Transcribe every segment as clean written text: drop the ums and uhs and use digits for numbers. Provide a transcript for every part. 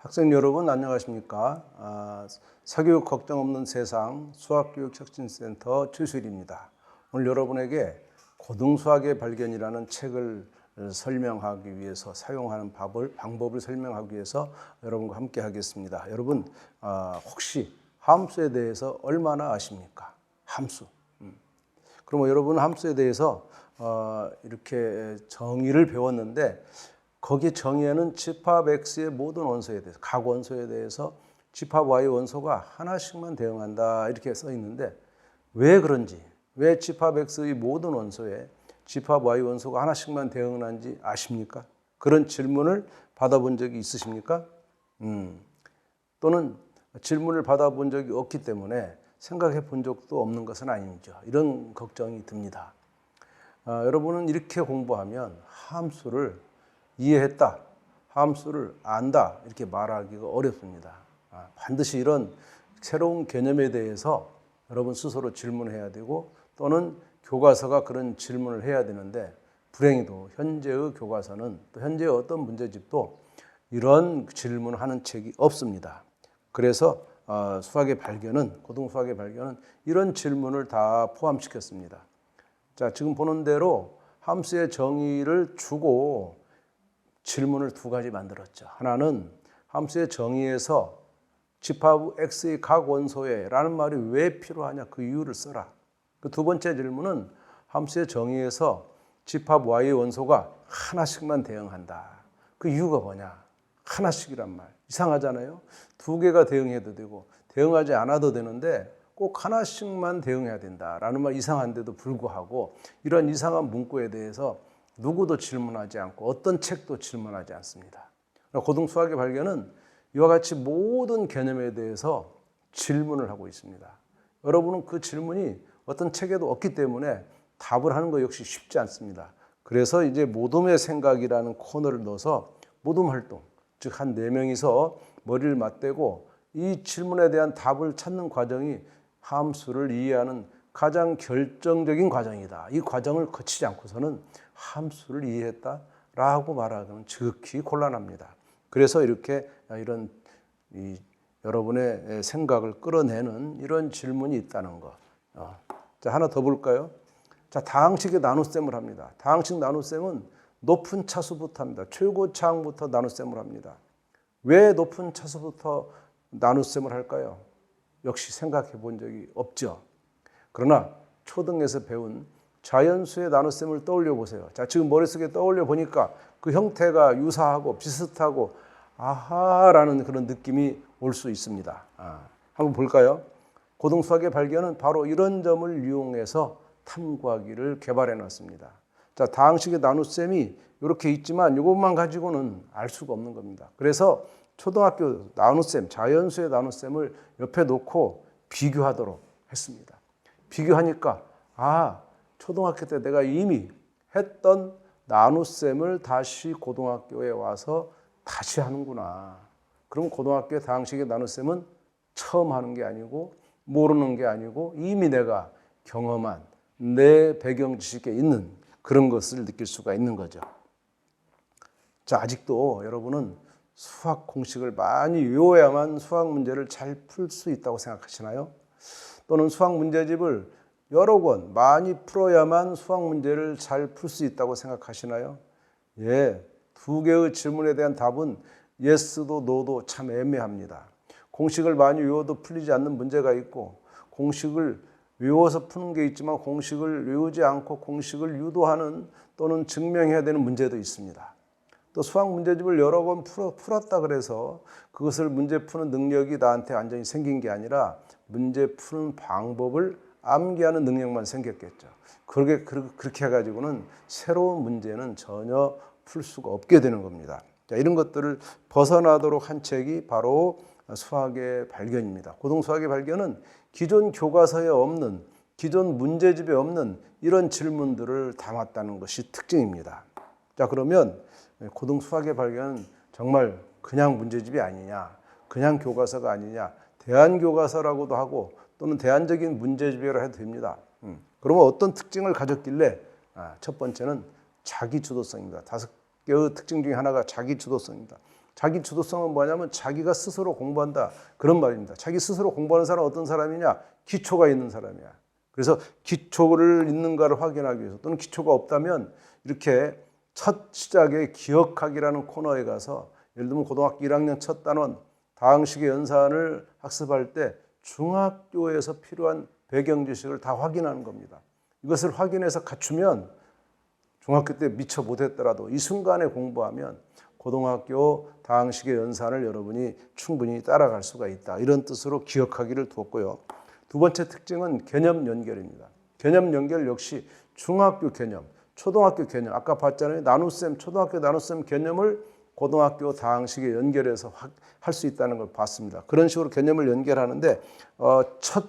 학생 여러분 안녕하십니까? 사교육 걱정 없는 세상 수학교육혁신센터 최수일입니다. 오늘 여러분에게 고등수학의 발견이라는 책을 설명하기 위해서 사용하는 방법을 설명하기 위해서 여러분과 함께 하겠습니다. 여러분 혹시 함수에 대해서 얼마나 아십니까? 함수. 그럼 여러분 함수에 대해서 이렇게 정의를 배웠는데 거기 정의에는 집합 X의 모든 원소에 대해서 각 원소에 대해서 집합 Y 원소가 하나씩만 대응한다 이렇게 써 있는데 왜 그런지 왜 집합 X의 모든 원소에 집합 Y 원소가 하나씩만 대응하는지 아십니까? 그런 질문을 받아본 적이 있으십니까? 또는 질문을 받아본 적이 없기 때문에 생각해 본 적도 없는 것은 아니죠. 이런 걱정이 듭니다. 여러분은 이렇게 공부하면 함수를 이해했다, 함수를 안다 이렇게 말하기가 어렵습니다. 반드시 이런 새로운 개념에 대해서 여러분 스스로 질문해야 되고 또는 교과서가 그런 질문을 해야 되는데 불행히도 현재의 교과서는 또 현재의 어떤 문제집도 이런 질문을 하는 책이 없습니다. 그래서 수학의 발견은 고등수학의 발견은 이런 질문을 다 포함시켰습니다. 자, 지금 보는 대로 함수의 정의를 주고 질문을 두 가지 만들었죠. 하나는 함수의 정의에서 집합 X의 각 원소에 라는 말이 왜 필요하냐 그 이유를 써라. 그 두 번째 질문은 함수의 정의에서 집합 Y의 원소가 하나씩만 대응한다. 그 이유가 뭐냐? 하나씩이란 말. 이상하잖아요. 두 개가 대응해도 되고 대응하지 않아도 되는데 꼭 하나씩만 대응해야 된다라는 말 이상한데도 불구하고 이런 이상한 문구에 대해서 누구도 질문하지 않고 어떤 책도 질문하지 않습니다. 고등수학의 발견은 이와 같이 모든 개념에 대해서 질문을 하고 있습니다. 여러분은 그 질문이 어떤 책에도 없기 때문에 답을 하는 것 역시 쉽지 않습니다. 그래서 이제 모둠의 생각이라는 코너를 넣어서 모둠 활동, 즉 한 4명이서 머리를 맞대고 이 질문에 대한 답을 찾는 과정이 함수를 이해하는 가장 결정적인 과정이다. 이 과정을 거치지 않고서는 함수를 이해했다라고 말하기는 지극히 곤란합니다. 그래서 이렇게 이런 여러분의 생각을 끌어내는 이런 질문이 있다는 것. 자, 하나 더 볼까요? 자, 다항식의 나눗셈을 합니다. 다항식 나눗셈은 높은 차수부터 합니다. 최고차항부터 나눗셈을 합니다. 왜 높은 차수부터 나눗셈을 할까요? 역시 생각해 본 적이 없죠. 그러나 초등에서 배운 자연수의 나눗셈을 떠올려 보세요. 자, 지금 머릿속에 떠올려 보니까 그 형태가 유사하고 비슷하고 아하라는 그런 느낌이 올 수 있습니다. 한번 볼까요? 고등수학의 발견은 바로 이런 점을 이용해서 탐구하기를 개발해 놨습니다. 자, 다항식의 나눗셈이 이렇게 있지만 이것만 가지고는 알 수가 없는 겁니다. 그래서 초등학교 나눗셈, 자연수의 나눗셈을 옆에 놓고 비교하도록 했습니다. 비교하니까 초등학교 때 내가 이미 했던 나눗셈을 다시 고등학교에 와서 다시 하는구나. 그럼 고등학교의 다항식의 나눗셈은 처음 하는 게 아니고 모르는 게 아니고 이미 내가 경험한 내 배경 지식에 있는 그런 것을 느낄 수가 있는 거죠. 자, 아직도 여러분은 수학 공식을 많이 외워야만 수학 문제를 잘 풀 수 있다고 생각하시나요? 또는 수학 문제집을 여러 권 많이 풀어야만 수학 문제를 잘 풀 수 있다고 생각하시나요? 예, 두 개의 질문에 대한 답은 예스도 노도 참 애매합니다. 공식을 많이 외워도 풀리지 않는 문제가 있고 공식을 외워서 푸는 게 있지만 공식을 외우지 않고 공식을 유도하는 또는 증명해야 되는 문제도 있습니다. 또 수학 문제집을 여러 권 풀었다 그래서 그것을 문제 푸는 능력이 나한테 완전히 생긴 게 아니라 문제 푸는 방법을 암기하는 능력만 생겼겠죠. 그렇게 해가지고는 새로운 문제는 전혀 풀 수가 없게 되는 겁니다. 자, 이런 것들을 벗어나도록 한 책이 바로 수학의 발견입니다. 고등수학의 발견은 기존 교과서에 없는, 기존 문제집에 없는 이런 질문들을 담았다는 것이 특징입니다. 자, 그러면 고등수학의 발견은 정말 그냥 문제집이 아니냐, 그냥 교과서가 아니냐, 대안교과서라고도 하고 또는 대안적인 문제집이라 해도 됩니다. 그러면 어떤 특징을 가졌길래 첫 번째는 자기주도성입니다. 5개의 특징 중에 하나가 자기주도성입니다. 자기 주도성은 뭐냐면 자기가 스스로 공부한다 그런 말입니다. 자기 스스로 공부하는 사람은 어떤 사람이냐? 기초가 있는 사람이야. 그래서 기초를 있는가를 확인하기 위해서 또는 기초가 없다면 이렇게 첫 시작에 기억하기라는 코너에 가서 예를 들면 고등학교 1학년 첫 단원 다항식의 연산을 학습할 때 중학교에서 필요한 배경 지식을 다 확인하는 겁니다. 이것을 확인해서 갖추면 중학교 때 미처 못했더라도 이 순간에 공부하면 고등학교 다항식의 연산을 여러분이 충분히 따라갈 수가 있다. 이런 뜻으로 기억하기를 두었고요. 두 번째 특징은 개념 연결입니다. 개념 연결 역시 중학교 개념, 초등학교 개념, 아까 봤잖아요. 나눗셈, 초등학교 나눗셈 개념을 고등학교 다항식에 연결해서 할 수 있다는 걸 봤습니다. 그런 식으로 개념을 연결하는데 첫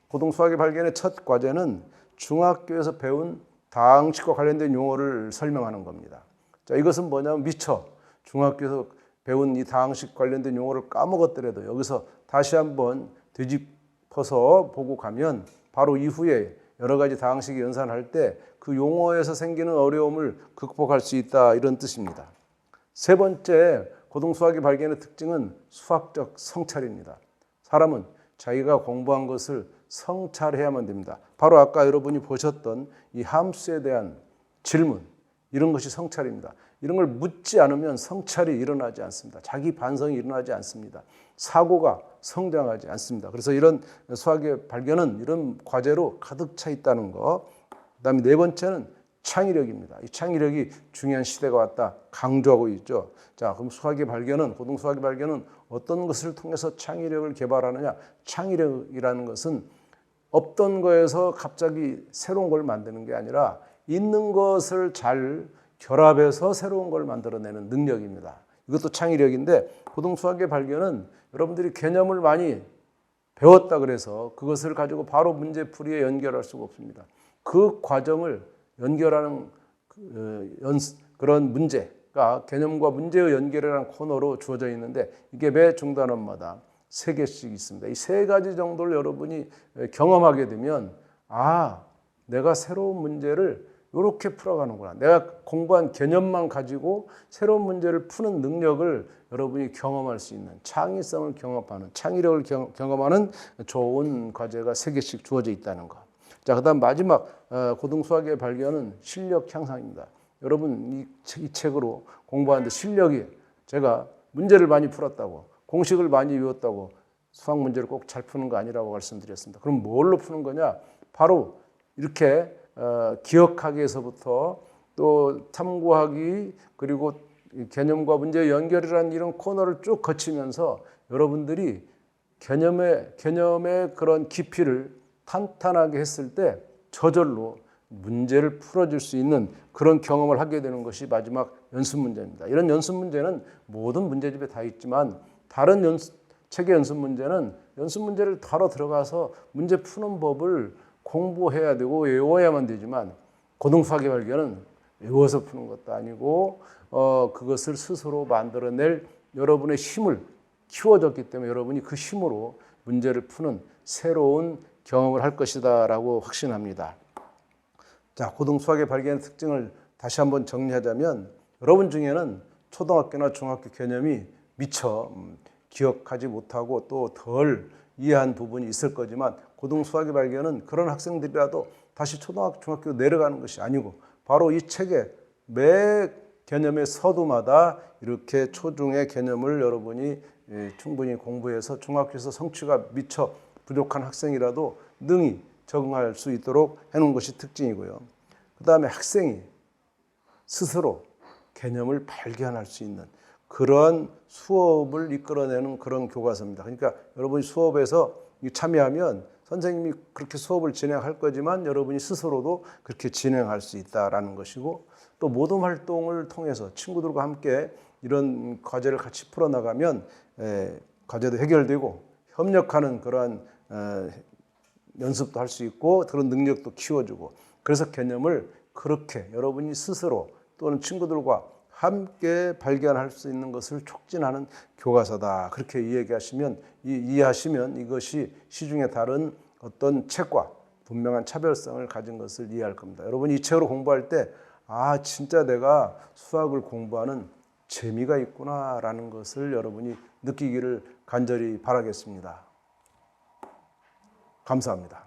고등수학의 발견의 첫 과제는 중학교에서 배운 다항식과 관련된 용어를 설명하는 겁니다. 자, 이것은 뭐냐면 미처 중학교에서 배운 이 다항식 관련된 용어를 까먹었더라도 여기서 다시 한번 되짚어서 보고 가면 바로 이후에 여러 가지 다항식이 연산할 때 그 용어에서 생기는 어려움을 극복할 수 있다 이런 뜻입니다. 세 번째 고등수학의 발견의 특징은 수학적 성찰입니다. 사람은 자기가 공부한 것을 성찰해야만 됩니다. 바로 아까 여러분이 보셨던 이 함수에 대한 질문 이런 것이 성찰입니다. 이런 걸 묻지 않으면 성찰이 일어나지 않습니다. 자기 반성이 일어나지 않습니다. 사고가 성장하지 않습니다. 그래서 이런 수학의 발견은 이런 과제로 가득 차 있다는 거. 그다음에 네 번째는 창의력입니다. 이 창의력이 중요한 시대가 왔다 강조하고 있죠. 자, 그럼 수학의 발견은 고등수학의 발견은 어떤 것을 통해서 창의력을 개발하느냐? 창의력이라는 것은 없던 거에서 갑자기 새로운 걸 만드는 게 아니라 있는 것을 잘 결합해서 새로운 걸 만들어내는 능력입니다. 이것도 창의력인데 고등수학의 발견은 여러분들이 개념을 많이 배웠다 그래서 그것을 가지고 바로 문제풀이에 연결할 수가 없습니다. 그 과정을 연결하는 그런 문제가 개념과 문제의 연결이라는 코너로 주어져 있는데 이게 매 중단원마다 3개씩 있습니다. 이 3가지 정도를 여러분이 경험하게 되면 내가 새로운 문제를 이렇게 풀어가는구나. 내가 공부한 개념만 가지고 새로운 문제를 푸는 능력을 여러분이 경험할 수 있는 창의성을 경험하는 창의력을 경험하는 좋은 과제가 3개씩 주어져 있다는 것. 자, 그다음 마지막 고등수학의 발견은 실력 향상입니다. 여러분 이 책으로 공부하는데 실력이 제가 문제를 많이 풀었다고 공식을 많이 외웠다고 수학 문제를 꼭 잘 푸는 거 아니라고 말씀드렸습니다. 그럼 뭘로 푸는 거냐? 바로 이렇게 기억하기에서부터 또 탐구하기 그리고 개념과 문제의 연결이라는 이런 코너를 쭉 거치면서 여러분들이 개념의 그런 깊이를 탄탄하게 했을 때 저절로 문제를 풀어줄 수 있는 그런 경험을 하게 되는 것이 마지막 연습 문제입니다. 이런 연습 문제는 모든 문제집에 다 있지만 다른 책의 연습 문제는 연습 문제를 다뤄 들어가서 문제 푸는 법을 공부해야 되고 외워야만 되지만 고등수학의 발견은 외워서 푸는 것도 아니고 그것을 스스로 만들어낼 여러분의 힘을 키워줬기 때문에 여러분이 그 힘으로 문제를 푸는 새로운 경험을 할 것이다 라고 확신합니다. 자, 고등수학의 발견의 특징을 다시 한번 정리하자면 여러분 중에는 초등학교나 중학교 개념이 미처 기억하지 못하고 또 덜 이해한 부분이 있을 거지만 고등수학의 발견은 그런 학생들이라도 다시 초등학교, 중학교 내려가는 것이 아니고 바로 이 책의 매 개념의 서두마다 이렇게 초중의 개념을 여러분이 충분히 공부해서 중학교에서 성취가 미처 부족한 학생이라도 능히 적응할 수 있도록 해놓은 것이 특징이고요. 그 다음에 학생이 스스로 개념을 발견할 수 있는 그런 수업을 이끌어내는 그런 교과서입니다. 그러니까 여러분이 수업에서 참여하면 선생님이 그렇게 수업을 진행할 거지만 여러분이 스스로도 그렇게 진행할 수 있다라는 것이고 또 모둠 활동을 통해서 친구들과 함께 이런 과제를 같이 풀어나가면 과제도 해결되고 협력하는 그러한 연습도 할 수 있고 그런 능력도 키워주고 그래서 개념을 그렇게 여러분이 스스로 또는 친구들과 함께 발견할 수 있는 것을 촉진하는 교과서다. 그렇게 이해하시면 이것이 시중의 다른 어떤 책과 분명한 차별성을 가진 것을 이해할 겁니다. 여러분이 이 책으로 공부할 때 진짜 내가 수학을 공부하는 재미가 있구나라는 것을 여러분이 느끼기를 간절히 바라겠습니다. 감사합니다.